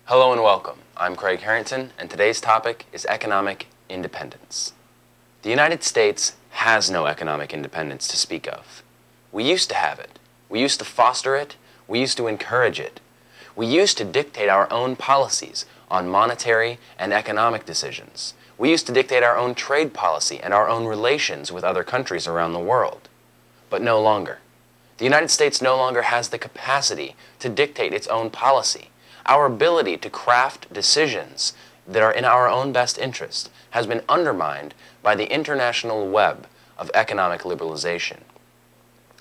Hello and welcome. I'm Craig Harrington, and today's topic is economic independence. The United States has no economic independence to speak of. We used to have it. We used to foster it. We used to encourage it. We used to dictate our own policies on monetary and economic decisions. We used to dictate our own trade policy and our own relations with other countries around the world. But no longer. The United States no longer has the capacity to dictate its own policy. Our ability to craft decisions that are in our own best interest has been undermined by the international web of economic liberalization.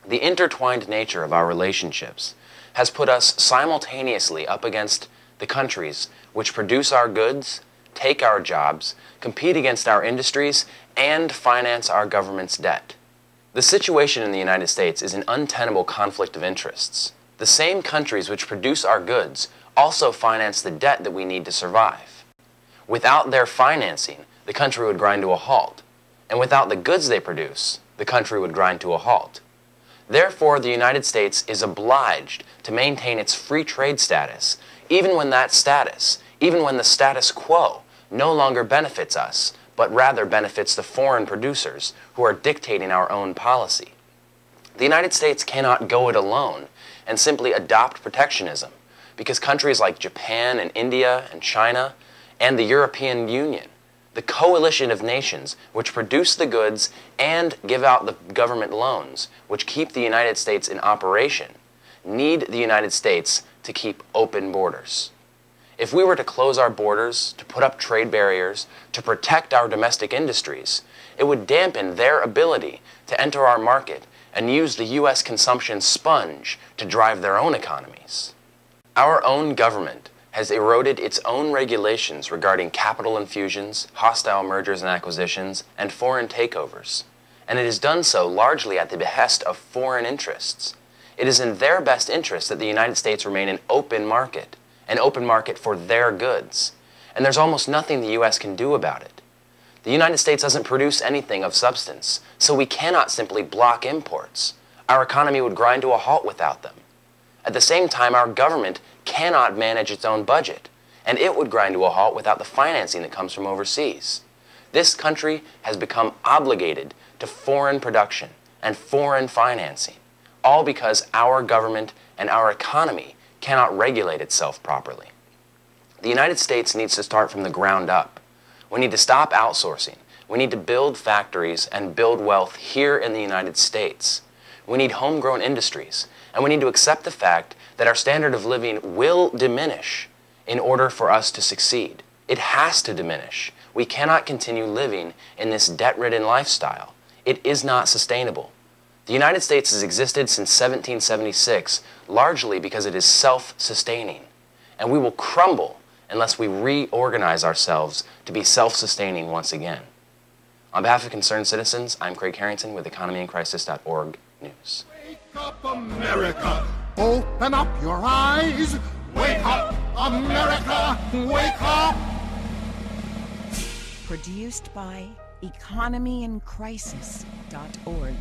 The intertwined nature of our relationships has put us simultaneously up against the countries which produce our goods, take our jobs, compete against our industries, and finance our government's debt. The situation in the United States is an untenable conflict of interests. The same countries which produce our goods also finance the debt that we need to survive. Without their financing, the country would grind to a halt. And without the goods they produce, the country would grind to a halt. Therefore, the United States is obliged to maintain its free trade status, even when the status quo no longer benefits us, but rather benefits the foreign producers who are dictating our own policy. The United States cannot go it alone and simply adopt protectionism, because countries like Japan and India and China and the European Union, the coalition of nations which produce the goods and give out the government loans which keep the United States in operation, need the United States to keep open borders. If we were to close our borders, to put up trade barriers, to protect our domestic industries, it would dampen their ability to enter our market and use the U.S. consumption sponge to drive their own economies. Our own government has eroded its own regulations regarding capital infusions, hostile mergers and acquisitions, and foreign takeovers, and it has done so largely at the behest of foreign interests. It is in their best interest that the United States remain an open market for their goods, and there's almost nothing the U.S. can do about it. The United States doesn't produce anything of substance, so we cannot simply block imports. Our economy would grind to a halt without them. At the same time, our government cannot manage its own budget, and it would grind to a halt without the financing that comes from overseas. This country has become obligated to foreign production and foreign financing, all because our government and our economy cannot regulate itself properly. The United States needs to start from the ground up. We need to stop outsourcing. We need to build factories and build wealth here in the United States. We need homegrown industries, and we need to accept the fact that our standard of living will diminish in order for us to succeed. It has to diminish. We cannot continue living in this debt-ridden lifestyle. It is not sustainable. The United States has existed since 1776 largely because it is self-sustaining, and we will crumble unless we reorganize ourselves to be self-sustaining once again. On behalf of concerned citizens, I'm Craig Harrington with economyincrisis.org News. Wake up, America! Open up your eyes! Wake up, America! Wake up! Produced by economyincrisis.org.